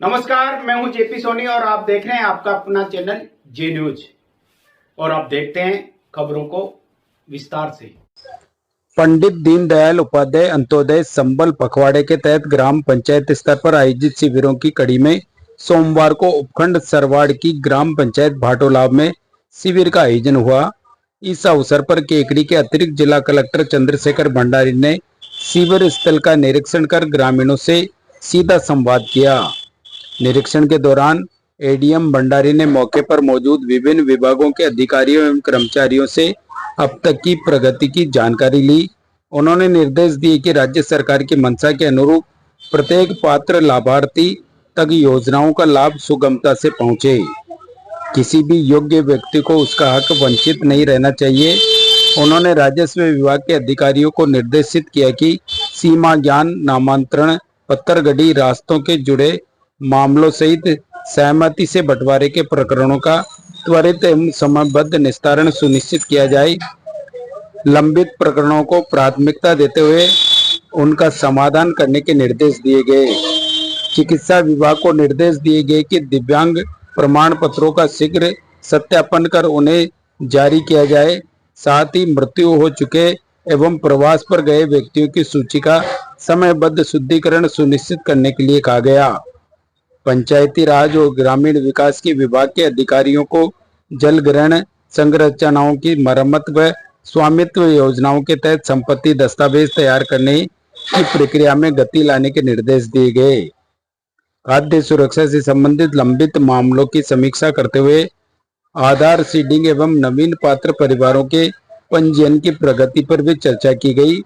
नमस्कार, मैं हूं जेपी सोनी और आप देख रहे हैं आपका अपना चैनल जे न्यूज। और आप देखते हैं खबरों को विस्तार से। पंडित दीनदयाल उपाध्याय अंत्योदय संबल पखवाड़े के तहत ग्राम पंचायत स्तर पर आयोजित शिविरों की कड़ी में सोमवार को उपखंड सरवाड़ की ग्राम पंचायत भाटोलाभ में शिविर का आयोजन हुआ। इस अवसर पर केकड़ी के अतिरिक्त जिला कलेक्टर चंद्रशेखर भंडारी ने शिविर स्थल का निरीक्षण कर ग्रामीणों से सीधा संवाद किया। निरीक्षण के दौरान एडीएम भंडारी ने मौके पर मौजूद विभिन्न विभागों के अधिकारियों एवं कर्मचारियों से अब तक की प्रगति की जानकारी ली। उन्होंने निर्देश दिए कि राज्य सरकार की मंशा के अनुरूप प्रत्येक पात्र लाभार्थी तक योजनाओं का लाभ सुगमता से पहुंचे। किसी भी योग्य व्यक्ति को उसका हक वंचित नहीं रहना चाहिए। उन्होंने राजस्व विभाग के अधिकारियों को निर्देशित किया कि सीमा ज्ञान नामांतरण पत्थरगढ़ी रास्तों के जुड़े मामलों सहित सहमति से बंटवारे के प्रकरणों का त्वरित एवं समयबद्ध निस्तारण सुनिश्चित किया जाए। लंबित प्रकरणों को प्राथमिकता देते हुए उनका समाधान करने के निर्देश दिए गए। चिकित्सा विभाग को निर्देश दिए गए कि दिव्यांग प्रमाण पत्रों का शीघ्र सत्यापन कर उन्हें जारी किया जाए। साथ ही मृत्यु हो चुके एवं प्रवास पर गए व्यक्तियों की सूची का समयबद्ध शुद्धिकरण सुनिश्चित करने के लिए कहा गया। पंचायती राज और ग्रामीण विकास के विभाग के अधिकारियों को जल ग्रहण संरचनाओं की मरम्मत व स्वामित्व योजनाओं के तहत संपत्ति दस्तावेज तैयार करने की प्रक्रिया में गति लाने के निर्देश दिए गए। खाद्य सुरक्षा से संबंधित लंबित मामलों की समीक्षा करते हुए आधार सीडिंग एवं नवीन पात्र परिवारों के पंजीयन की प्रगति पर भी चर्चा की गई।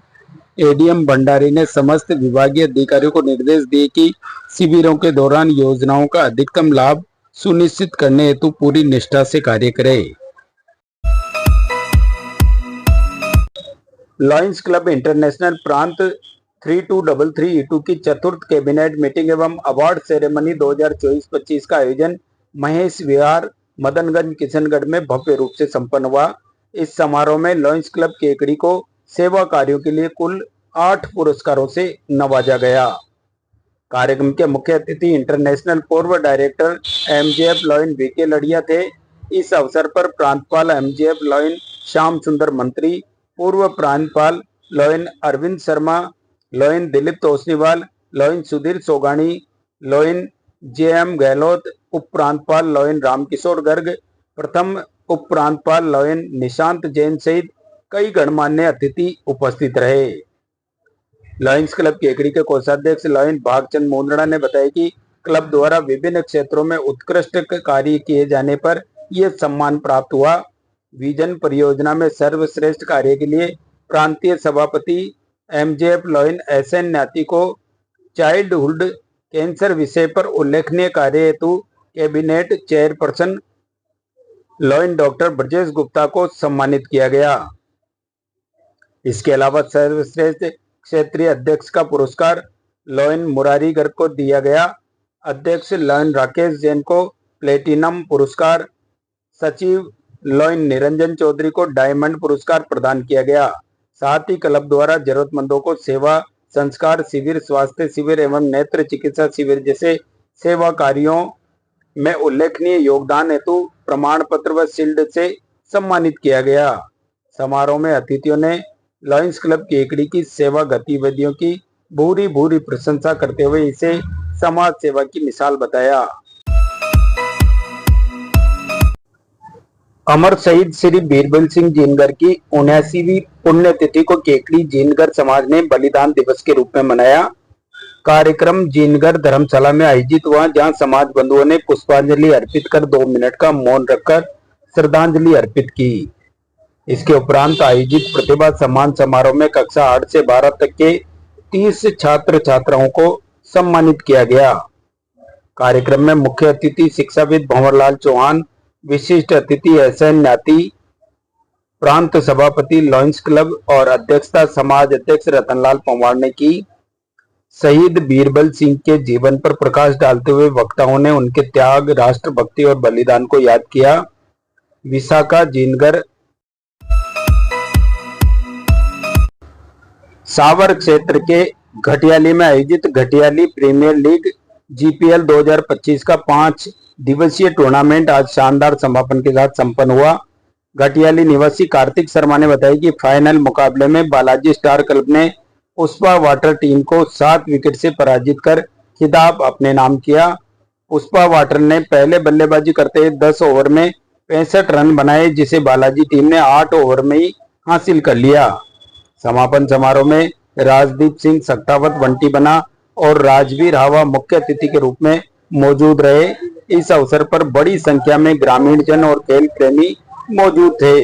एडीएम भंडारी ने समस्त विभागीय अधिकारियों को निर्देश दिए कि शिविरों के दौरान योजनाओं का अधिकतम लाभ सुनिश्चित करने हेतु पूरी निष्ठा से कार्य करें। लॉयंस क्लब इंटरनेशनल प्रांत 3233 की चतुर्थ कैबिनेट मीटिंग एवं अवार्ड सेरेमनी 2024-25 का आयोजन महेश विहार मदनगंज किशनगढ़ में भव्य रूप से संपन्न हुआ। इस समारोह में लॉयंस क्लब केकड़ी को सेवा कार्यों के लिए कुल 8 पुरस्कारों से नवाजा गया। कार्यक्रम के मुख्य अतिथि इंटरनेशनल पूर्व डायरेक्टर एमजेएफ लॉयन वीके लड़िया थे। इस अवसर पर प्रांतपाल एमजेएफ लॉयन श्याम सुंदर मंत्री, पूर्व प्रांतपाल lion Arvind Sharma, lion Dilip Tosniwal, lion Sudhir Sogani, lion JM Gehlot, उप प्रांतपाल लॉयन रामकिशोर गर्ग, प्रथम उप प्रांतपाल लॉयन निशांत जैन सहित कई गणमान्य अतिथि उपस्थित रहे। लॉयंस क्लब केकड़ी के कोषाध्यक्ष लॉयन भागचंद मुंदड़ा ने बताया कि क्लब द्वारा विभिन्न क्षेत्रों में उत्कृष्ट कार्य किए जाने पर यह सम्मान प्राप्त हुआ। विजन परियोजना में सर्वश्रेष्ठ कार्य के लिए प्रांतीय सभापति एमजेएफ लॉयन एसएन न्याती को चाइल्डहुड कैंसर विषय पर उल्लेखनीय कार्य हेतु cabinet chairperson lion doctor Brajesh Gupta को सम्मानित किया गया। इसके अलावा सर्वश्रेष्ठ क्षेत्रीय अध्यक्ष का पुरस्कार लॉयन मुरारी गर्ग को दिया गया। अध्यक्ष लॉयन राकेश जैन को प्लेटिनम पुरस्कार, सचिव लॉयन निरंजन चौधरी को डायमंड पुरस्कार प्रदान किया गया। साथ ही क्लब द्वारा जरूरतमंदों को सेवा संस्कार शिविर, स्वास्थ्य शिविर एवं नेत्र चिकित्सा शिविर जैसे सेवा कार्यों में उल्लेखनीय योगदान हेतु प्रमाण पत्र व शील्ड से सम्मानित किया गया। समारोह में अतिथियों ने लॉयंस क्लब केकड़ी की सेवा गतिविधियों की भूरी प्रशंसा करते हुए इसे समाज सेवा की मिसाल बताया। अमर शहीद श्री बीरबल सिंह जीनगर की 79वीं पुण्यतिथि को केकड़ी जीनगर समाज ने बलिदान दिवस के रूप में मनाया। कार्यक्रम जीनगर धर्मशाला में आयोजित हुआ, जहां समाज बंधुओं ने पुष्पांजलि अर्पित कर 2 मिनट का मौन रखकर श्रद्धांजलि अर्पित की। इसके उपरांत आयोजित प्रतिभा सम्मान समारोह में कक्षा 8 से 12 तक के 30 छात्र छात्राओं को सम्मानित किया गया। कार्यक्रम में मुख्य अतिथि शिक्षाविद भंवरलाल चौहान, विशिष्ट अतिथि एसएन न्याती, प्रांत सभापति लॉयंस क्लब और अध्यक्षता समाज अध्यक्ष रतनलाल पंवार ने की। शहीद बीरबल सिंह के जीवन पर प्रकाश डालते हुए वक्ताओं ने उनके त्याग, राष्ट्रभक्ति और बलिदान को याद किया। विशाखा जीनगर सावर क्षेत्र के घटियाली में आयोजित घटियाली प्रीमियर लीग जीपीएल 2025 का 5 दिवसीय टूर्नामेंट आज शानदार समापन के साथ संपन्न हुआ। घटियाली निवासी कार्तिक शर्मा ने बताया कि फाइनल मुकाबले में बालाजी स्टार क्लब ने पुष्पा वाटर टीम को 7 विकेट से पराजित कर खिताब अपने नाम किया। पुष्पा वाटर ने पहले बल्लेबाजी करते हुए 10 ओवर में 65 रन बनाए, जिसे बालाजी टीम ने 8 ओवर में ही हासिल कर लिया। समापन समारोह में राजदीप सिंह सक्तावत बंटी बना और राजवीर हावा मुख्य अतिथि के रूप में मौजूद रहे। इस अवसर पर बड़ी संख्या में ग्रामीण जन और खेल प्रेमी मौजूद थे।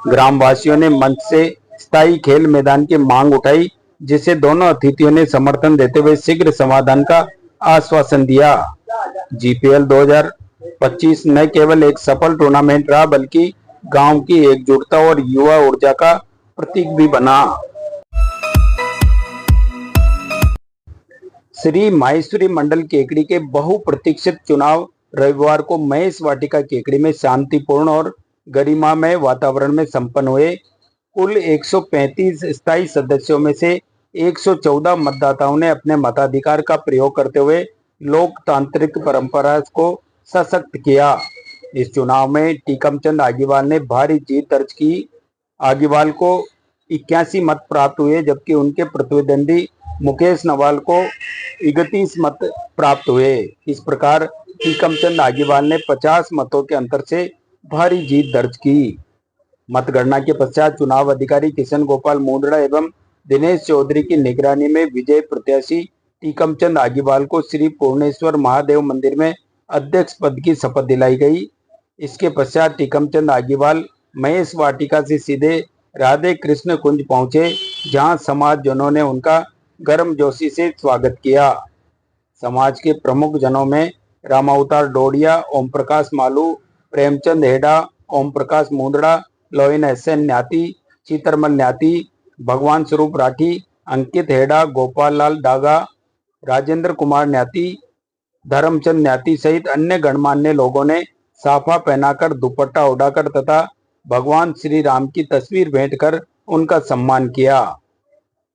ग्रामवासियों ने मंच से स्थायी खेल मैदान की मांग उठाई, जिसे दोनों अतिथियों ने समर्थन देते हुए शीघ्र समाधान का आश्वासन दिया। जीपीएल 2025 न केवल एक सफल टूर्नामेंट रहा, बल्कि गांव की एकजुटता और युवा ऊर्जा का प्रतीक भी बना। श्री माहेश्वरी मंडल केकड़ी के बहुप्रतीक्षित चुनाव रविवार को महेश वाटिका केकड़ी में शांतिपूर्ण और गरिमामय वातावरण में संपन्न हुए। कुल 135 स्थायी सदस्यों में से 114 मतदाताओं ने अपने मताधिकार का प्रयोग करते हुए लोकतांत्रिक परंपरा को सशक्त किया। इस चुनाव में टीकमचंद आगीवाल ने भारी जीत दर्ज की। आगीवाल को 81 मत प्राप्त हुए, जबकि उनके प्रतिद्वंदी मुकेश नवाल को 31 मत प्राप्त हुए। इस प्रकार टीकमचंद आगीवाल ने 50 मतों के अंतर से भारी जीत दर्ज की। मतगणना के पश्चात चुनाव अधिकारी किशन गोपाल मुंदड़ा एवं दिनेश चौधरी की निगरानी में विजयी प्रत्याशी टीकमचंद आगीवाल को श्री पूर्णेश्वर महादेव मंदिर में अध्यक्ष पद की शपथ दिलाई गई। इसके पश्चात टीकमचंद आगीवाल महेश वाटिका से सीधे राधे कृष्ण कुंज पहुंचे, जहां समाजजनों ने उनका गर्मजोशी से स्वागत किया। समाज के प्रमुख जनों में रामावतार डोडिया, ओम प्रकाश मालू, प्रेमचंद हेडा, ओम प्रकाश मुंदड़ा, लोहिन एहसन न्याती, चितरमल न्याती, भगवान स्वरूप राठी, अंकित हेडा, गोपाल लाल डागा, राजेंद्र कुमार न्याती, धर्मचंद न्याती सहित अन्य गणमान्य लोगों ने साफा पहनाकर, दुपट्टा उड़ाकर तथा भगवान श्री राम की तस्वीर भेंट कर उनका सम्मान किया।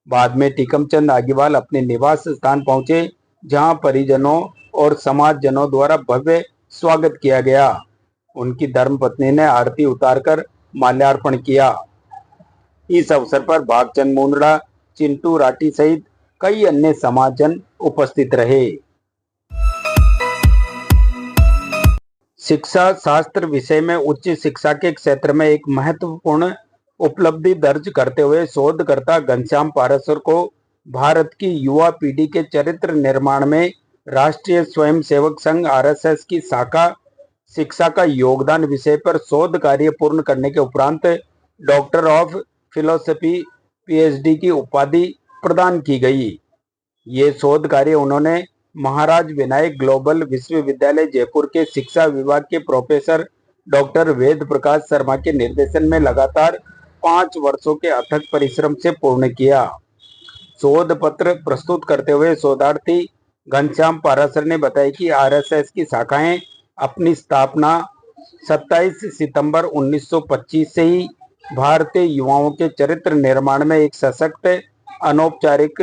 बाद में टीकमचंद आगीवाल अपने निवास स्थान पहुंचे, जहां परिजनों और समाजजनों द्वारा भव्य स्वागत किया गया। उनकी धर्मपत्नी ने आरती उतारकर माल्यार्पण किया। इस अवसर पर भागचंद मुंदड़ा, चिंटू राठी सहित कई अन्य समाजजन उपस्थित रहे। शिक्षा शास्त्र विषय में उच्च शिक्षा के क्षेत्र में एक महत्वपूर्ण उपलब्धि दर्ज करते हुए शोधकर्ता घनश्याम पाराशर को भारत की युवा पीढ़ी के चरित्र निर्माण में राष्ट्रीय स्वयंसेवक संघ आरएसएस की शाखा शिक्षा का योगदान विषय पर शोध कार्य पूर्ण करने के उपरांत डॉक्टर ऑफ फिलोसफी पीएचडी की उपाधि प्रदान की गई। ये शोध कार्य उन्होंने महाराज विनायक ग्लोबल विश्वविद्यालय जयपुर के शिक्षा विभाग के प्रोफेसर डॉक्टर वेद प्रकाश शर्मा के निर्देशन में लगातार 5 वर्षों के अथक परिश्रम से पूर्ण किया। शोध पत्र प्रस्तुत करते हुए शोधार्थी घनश्याम पाराशर ने बताया कि आरएसएस की शाखाएं अपनी स्थापना 27 सितंबर 1925 से ही भारतीय युवाओं के चरित्र निर्माण में एक सशक्त अनौपचारिक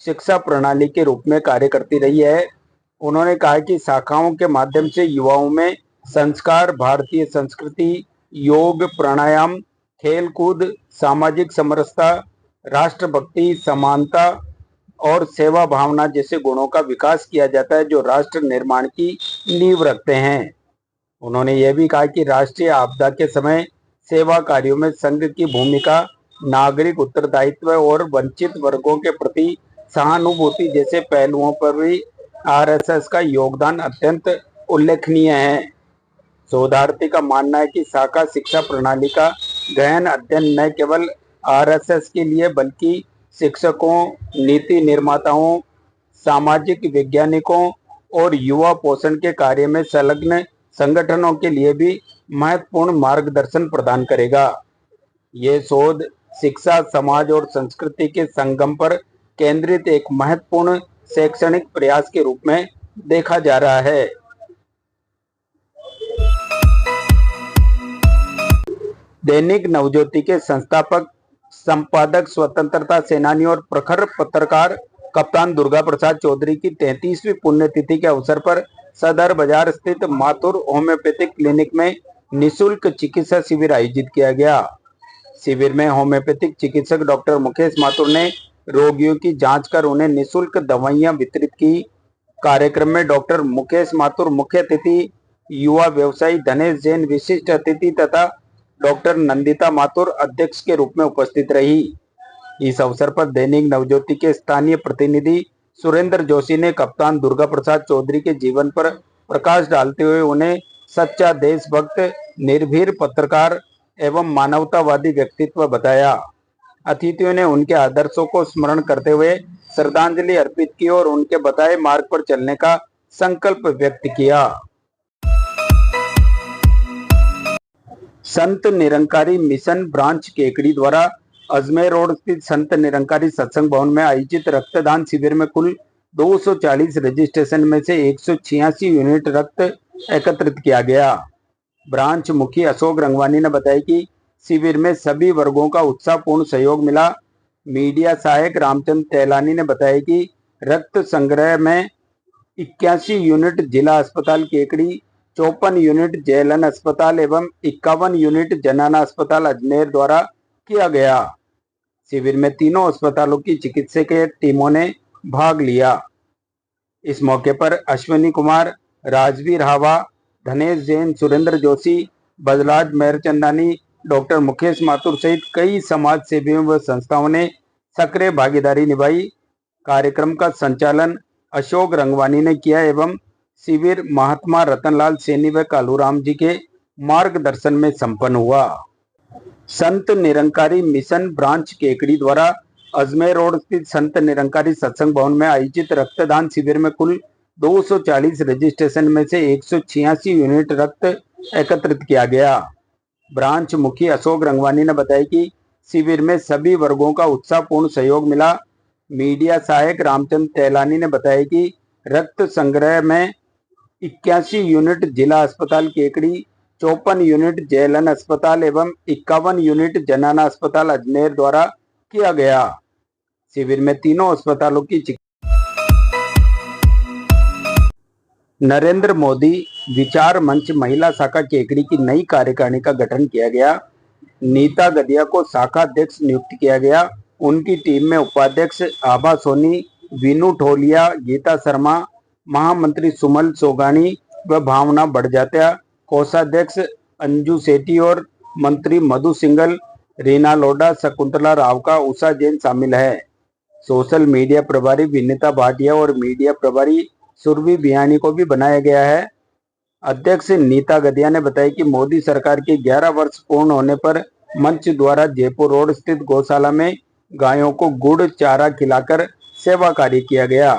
शिक्षा प्रणाली के रूप में कार्य करती रही है। उन्होंने कहा कि शाखाओं के माध्यम से युवाओं में संस्कार, भारतीय संस्कृति, योग, प्राणायाम, खेलकूद, सामाजिक समरसता, राष्ट्रभक्ति, समानता और सेवा भावना जैसे गुणों का विकास किया जाता है, जो राष्ट्र निर्माण की नींव रखते हैं। उन्होंने यह भी कहा कि राष्ट्रीय आपदा के समय सेवा कार्यों में संघ की भूमिका, नागरिक उत्तरदायित्व और वंचित वर्गों के प्रति सहानुभूति जैसे पहलुओं पर भी आरएसएस का योगदान अत्यंत उल्लेखनीय है। शोधार्थी का मानना है कि शाखा शिक्षा प्रणाली का गहन अध्ययन न केवल आरएसएस के लिए बल्कि शिक्षकों, नीति निर्माताओं, सामाजिक वैज्ञानिकों और युवा पोषण के कार्य में संलग्न संगठनों के लिए भी महत्वपूर्ण मार्गदर्शन प्रदान करेगा। ये शोध शिक्षा, समाज और संस्कृति के संगम पर केंद्रित एक महत्वपूर्ण शैक्षणिक प्रयास के रूप में देखा जा रहा है। दैनिक नवज्योति के संस्थापक, संपादक, स्वतंत्रता सेनानी और प्रखर पत्रकार कप्तान दुर्गा प्रसाद चौधरी की 33वीं पुण्यतिथि के अवसर पर सदर बाजार स्थित माथुर होम्योपैथिक क्लिनिक में निशुल्क चिकित्सा शिविर आयोजित किया गया। शिविर में होम्योपैथिक चिकित्सक डॉक्टर मुकेश माथुर ने रोगियों की जांच कर उन्हें निशुल्क दवाइयां वितरित की। कार्यक्रम में डॉक्टर मुकेश माथुर मुख्य अतिथि, युवा व्यवसायी धनेश जैन विशिष्ट अतिथि तथा डॉक्टर नंदिता माथुर अध्यक्ष के रूप में उपस्थित रही। इस अवसर पर दैनिक नवज्योति के स्थानीय प्रतिनिधि सुरेंद्र जोशी ने कप्तान दुर्गा प्रसाद चौधरी के जीवन पर प्रकाश डालते हुए उन्हें सच्चा देशभक्त, निर्भीक पत्रकार एवं मानवतावादी व्यक्तित्व बताया। अतिथियों ने उनके आदर्शों को स्मरण करते हुए श्रद्धांजलि अर्पित की और उनके बताए मार्ग पर चलने का संकल्प व्यक्त किया। संत निरंकारी मिशन ब्रांच केकड़ी द्वारा अजमेर रोड स्थित संत निरंकारी सत्संग भवन में आयोजित रक्तदान शिविर में कुल 240 रजिस्ट्रेशन में से 186 यूनिट रक्त एकत्रित किया गया। ब्रांच मुखी अशोक रंगवानी ने बताया कि शिविर में सभी वर्गों का उत्साहपूर्ण सहयोग मिला। मीडिया सहायक रामचंद्र तैलानी ने बताया कि रक्त संग्रह में 81 यूनिट जिला अस्पताल केकड़ी, 54 यूनिट जेएलएन अस्पताल एवं 51 यूनिट जनाना अस्पताल अजमेर द्वारा किया गया। शिविर में तीनों अस्पतालों की चिकित्सकीय टीमों ने भाग लिया। इस मौके पर अश्विनी कुमार, राजवीर हावा, धनेश जैन, सुरेंद्र जोशी, बजलाज मेहरचंदानी, डॉक्टर मुकेश माथुर सहित कई समाज सेवियों व संस्थाओं ने सक्रिय भागीदारी निभाई। कार्यक्रम का संचालन अशोक रंगवानी ने किया एवं शिविर महात्मा रतनलाल सैनी व कालूराम जी के मार्गदर्शन में संपन्न हुआ। संत निरंकारी मिशन ब्रांच केकड़ी द्वारा अजमेर रोड स्थित संत निरंकारी सत्संग भवन में आयोजित रक्तदान शिविर में कुल 240 रजिस्ट्रेशन में से 186 यूनिट रक्त एकत्रित किया गया। ब्रांच मुखी अशोक रंगवानी ने बताया कि शिविर में सभी वर्गों का उत्साहपूर्ण सहयोग मिला। मीडिया सहायक रामचंद्र तैलानी ने बताया कि रक्त संग्रह में 81 यूनिट जिला अस्पताल केकड़ी, 54 यूनिट जेएलएन अस्पताल एवं 51 यूनिट जनाना अस्पताल अजमेर द्वारा किया गया। शिविर में तीनों अस्पतालों की नरेंद्र मोदी विचार मंच महिला शाखा केकड़ी की नई कार्यकारिणी का गठन किया गया। नीता गदिया को शाखा अध्यक्ष नियुक्त किया गया। उनकी टीम में उपाध्यक्ष आभा सोनी, वीनू ठोलिया, गीता शर्मा, महामंत्री सुमल सोगानी व भावना बढ़जात्या, कोषाध्यक्ष अंजू सेठी और मंत्री मधु सिंगल, रीना लोडा, शकुंतला रावका, उषा जैन शामिल है। सोशल मीडिया प्रभारी विनीता भाटिया और मीडिया प्रभारी सुरभि बियानी को भी बनाया गया है। अध्यक्ष नीता गदिया ने बताया कि मोदी सरकार के 11 वर्ष पूर्ण होने पर मंच द्वारा जयपुर रोड स्थित गौशाला में गायों को गुड़ चारा खिलाकर सेवा कार्य किया गया।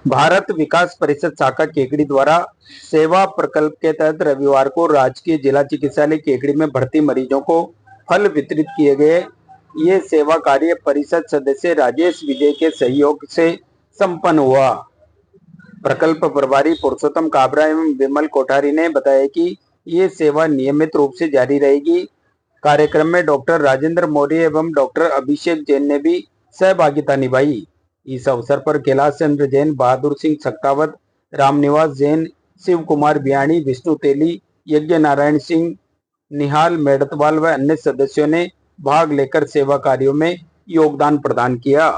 भारत विकास परिषद शाखा केकड़ी द्वारा सेवा प्रकल्प के तहत रविवार को राजकीय जिला चिकित्सालय केकड़ी में भर्ती मरीजों को फल वितरित किए गए। ये सेवा कार्य परिषद सदस्य राजेश विजय के सहयोग से संपन्न हुआ। प्रकल्प प्रभारी पुरुषोत्तम काबरा एवं विमल कोठारी ने बताया कि ये सेवा नियमित रूप से जारी रहेगी। कार्यक्रम में डॉक्टर राजेंद्र मौर्य एवं डॉक्टर अभिषेक जैन ने भी सहभागिता निभाई। इस अवसर पर कैलाश चंद्र जैन, बहादुर सिंह सख्तावत, रामनिवास जैन, शिव कुमार बियाणी, विष्णु तेली, यज्ञ नारायण सिंह, निहाल मेड़तवाल व अन्य सदस्यों ने भाग लेकर सेवा कार्यों में योगदान प्रदान किया।